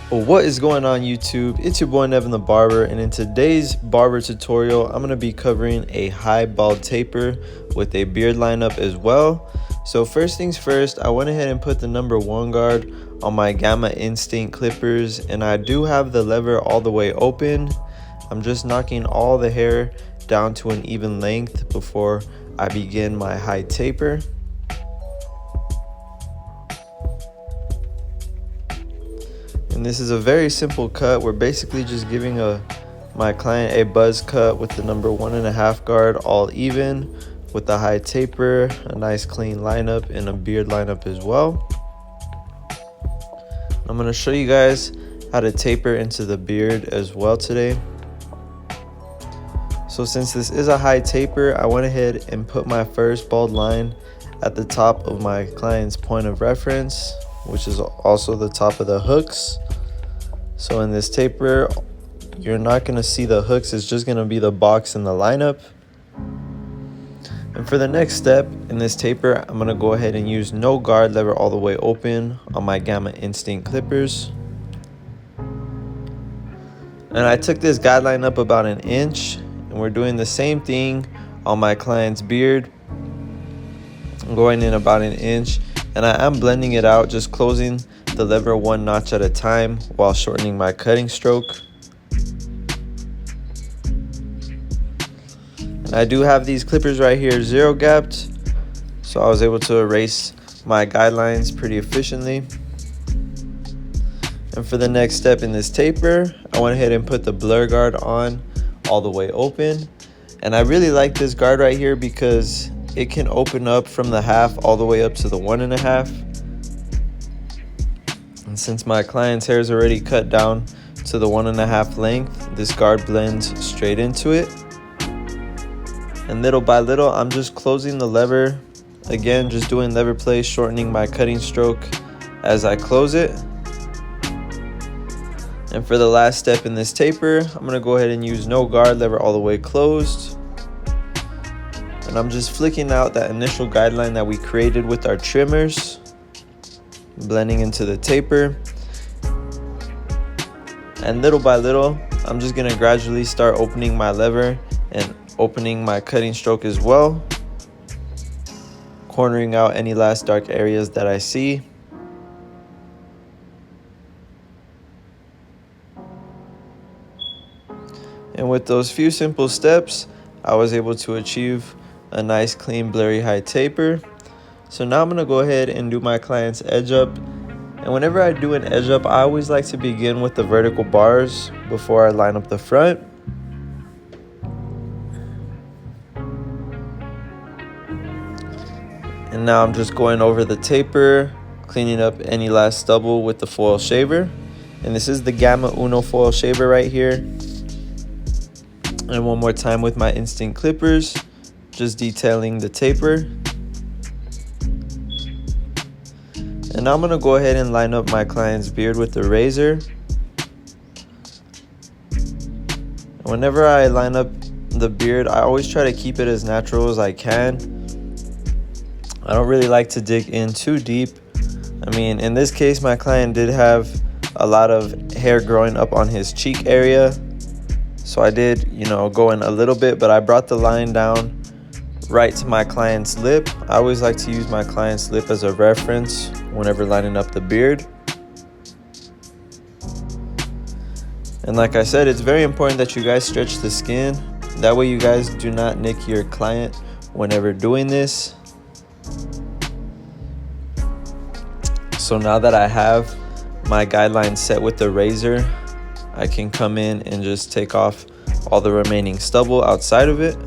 Well, what is going on YouTube? It's your boy Nevin the Barber, and in today's barber tutorial, I'm going to be covering a high bald taper with a beard lineup as well. So first things first, I went ahead and put the number 1 guard on my Gamma Instinct clippers, and I do have the lever all the way open. I'm just knocking all the hair down to an even length before I begin my high taper. And this is a very simple cut. We're basically just giving my client a buzz cut with the number 1.5 guard all even with the high taper, a nice clean lineup, and a beard lineup as well. I'm going to show you guys how to taper into the beard as well today. So since this is a high taper, I went ahead and put my first bald line at the top of my client's point of reference, which is also the top of the hooks. So in this taper, you're not going to see the hooks, it's just going to be the box in the lineup. And for the next step in this taper, I'm going to go ahead and use no guard lever all the way open on my Gamma Instinct clippers. And I took this guideline up about 1 inch, and we're doing the same thing on my client's beard. I'm going in about 1 inch, and I am blending it out, just closing the lever 1 notch at a time while shortening my cutting stroke. And I do have these clippers right here 0 gapped, so I was able to erase my guidelines pretty efficiently. And for the next step in this taper, I went ahead and put the blur guard on all the way open. And I really like this guard right here because it can open up from the 1/2 all the way up to the 1.5. And since my client's hair is already cut down to the 1.5 length, this guard blends straight into it. And little by little, I'm just closing the lever. Again, just doing lever play, shortening my cutting stroke as I close it. And for the last step in this taper, I'm going to go ahead and use no guard lever all the way closed. And I'm just flicking out that initial guideline that we created with our trimmers, blending into the taper. And little by little, I'm just going to gradually start opening my lever and opening my cutting stroke as well, cornering out any last dark areas that I see. And with those few simple steps, I was able to achieve a nice clean blurry high taper. So now I'm going to go ahead and do my client's edge up. And whenever I do an edge up, I always like to begin with the vertical bars before I line up the front. And now I'm just going over the taper, cleaning up any last stubble with the foil shaver. And this is the Gamma Uno foil shaver right here. And one more time with my Instinct clippers, just detailing the taper. And now I'm going to go ahead and line up my client's beard with the razor. And whenever I line up the beard, I always try to keep it as natural as I can. I don't really like to dig in too deep. I mean, in this case, my client did have a lot of hair growing up on his cheek area. So I did, go in a little bit, but I brought the line down right to my client's lip. I always like to use my client's lip as a reference whenever lining up the beard. And like I said, it's very important that you guys stretch the skin. That way you guys do not nick your client whenever doing this. So now that I have my guidelines set with the razor, I can come in and just take off all the remaining stubble outside of it.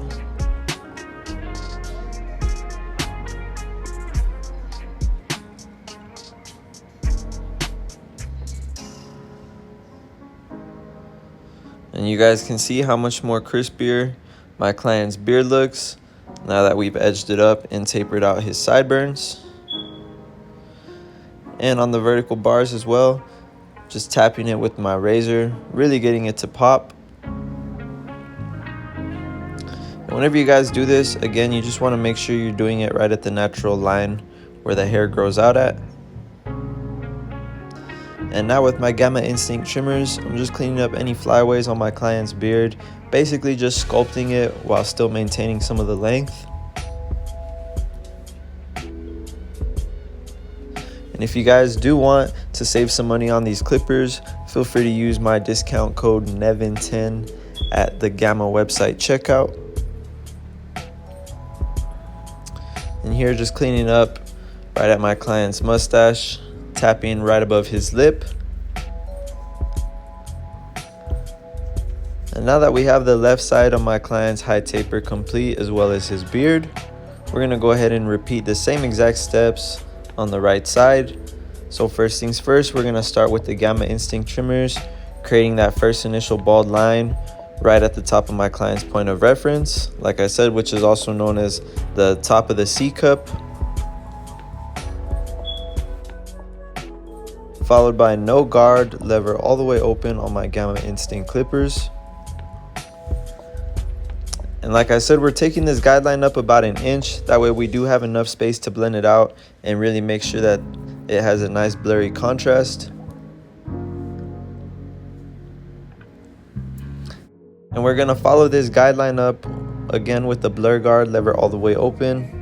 And you guys can see how much more crispier my client's beard looks now that we've edged it up and tapered out his sideburns. And on the vertical bars as well, just tapping it with my razor, really getting it to pop. And whenever you guys do this, again, you just want to make sure you're doing it right at the natural line where the hair grows out at. And now with my Gamma Instinct trimmers, I'm just cleaning up any flyaways on my client's beard, basically just sculpting it while still maintaining some of the length. And if you guys do want to save some money on these clippers, feel free to use my discount code NEVIN10 at the Gamma website checkout. And here just cleaning up right at my client's mustache, tapping right above his lip. And now that we have the left side of my client's high taper complete as well as his beard, we're going to go ahead and repeat the same exact steps on the right side. So first things first, we're going to start with the Gamma Instinct trimmers, creating that first initial bald line right at the top of my client's point of reference, like I said, which is also known as the top of the C cup, followed by no guard, lever all the way open on my Gamma Instinct clippers. And like I said, we're taking this guideline up about an inch. That way we do have enough space to blend it out and really make sure that it has a nice blurry contrast. And we're gonna follow this guideline up again with the blur guard, lever all the way open.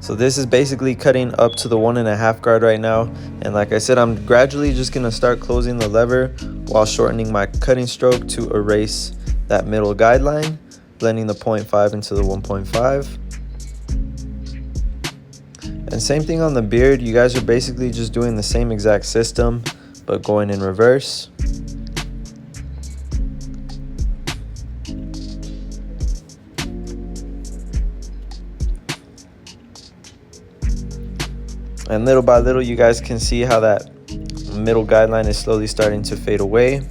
So this is basically cutting up to the 1.5 guard right now. And like I said, I'm gradually just gonna start closing the lever while shortening my cutting stroke to erase that middle guideline, blending the 0.5 into the 1.5. And same thing on the beard. You guys are basically just doing the same exact system, but going in reverse. And little by little, you guys can see how that middle guideline is slowly starting to fade away.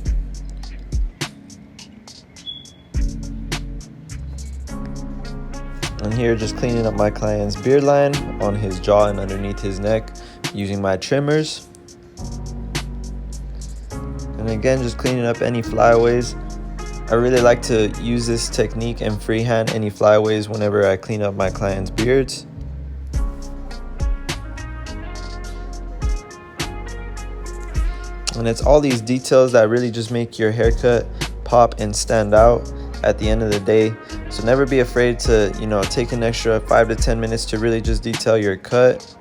And here, just cleaning up my client's beard line on his jaw and underneath his neck using my trimmers. And again, just cleaning up any flyaways. I really like to use this technique and freehand any flyaways whenever I clean up my client's beards. And it's all these details that really just make your haircut pop and stand out at the end of the day. So never be afraid to, take an extra 5 to 10 minutes to really just detail your cut.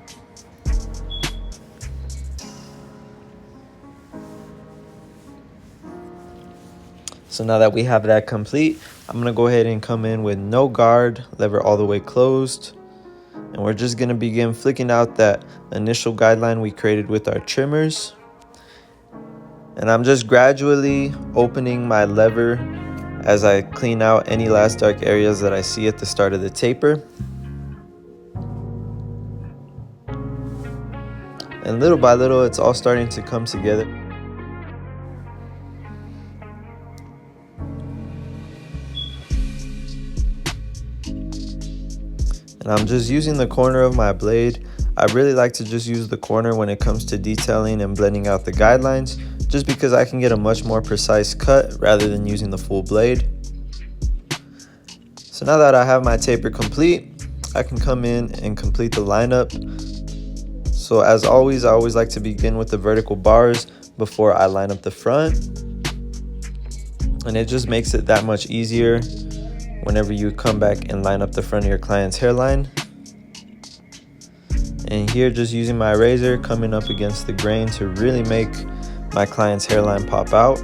So now that we have that complete, I'm gonna go ahead and come in with no guard, lever all the way closed. And we're just gonna begin flicking out that initial guideline we created with our trimmers. And I'm just gradually opening my lever as I clean out any last dark areas that I see at the start of the taper. And little by little, it's all starting to come together. And I'm just using the corner of my blade. I really like to just use the corner when it comes to detailing and blending out the guidelines, just because I can get a much more precise cut rather than using the full blade. So now that I have my taper complete, I can come in and complete the lineup. So as always, I always like to begin with the vertical bars before I line up the front. And it just makes it that much easier whenever you come back and line up the front of your client's hairline. And here, just using my razor, coming up against the grain to really make my client's hairline pop out.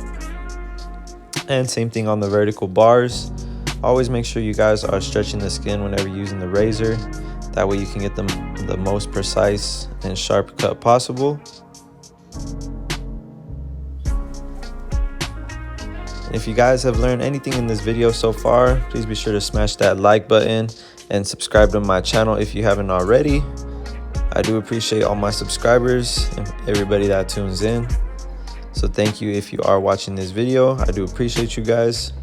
And same thing on the vertical bars. Always make sure you guys are stretching the skin whenever using the razor. That way you can get the most precise and sharp cut possible. If you guys have learned anything in this video so far, please be sure to smash that like button and subscribe to my channel if you haven't already. I do appreciate all my subscribers and everybody that tunes in. So thank you if you are watching this video. I do appreciate you guys.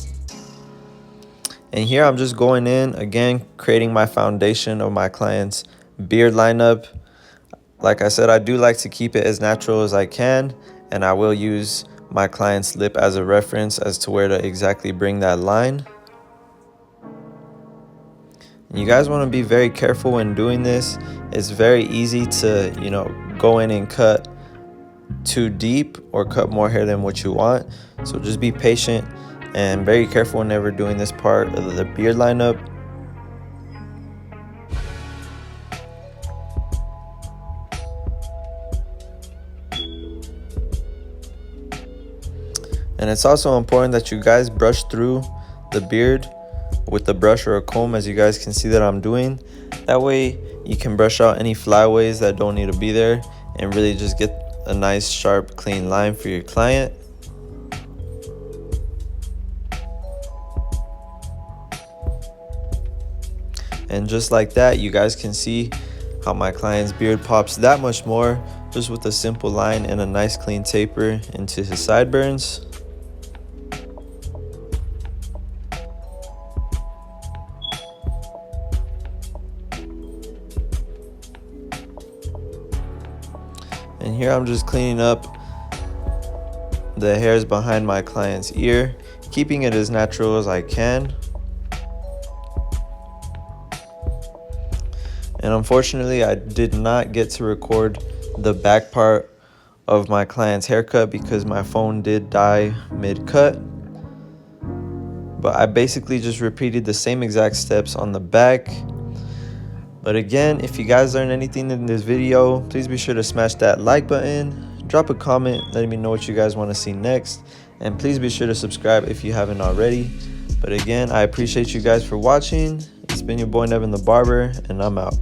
And here I'm just going in, again, creating my foundation of my client's beard lineup. Like I said, I do like to keep it as natural as I can, and I will use my client's lip as a reference as to where to exactly bring that line. You guys want to be very careful when doing this. It's very easy to, go in and cut too deep or cut more hair than what you want. So just be patient and very careful whenever doing this part of the beard lineup. And it's also important that you guys brush through the beard with the brush or a comb, as you guys can see that I'm doing. That way you can brush out any flyaways that don't need to be there and really just get a nice sharp clean line for your client. And just like that, you guys can see how my client's beard pops that much more just with a simple line and a nice clean taper into his sideburns. And here I'm just cleaning up the hairs behind my client's ear, keeping it as natural as I can. And unfortunately, I did not get to record the back part of my client's haircut because my phone did die mid-cut. But I basically just repeated the same exact steps on the back. But again, if you guys learned anything in this video, please be sure to smash that like button, drop a comment letting me know what you guys want to see next, and please be sure to subscribe if you haven't already. But again, I appreciate you guys for watching. It's been your boy Nevin the Barber, and I'm out.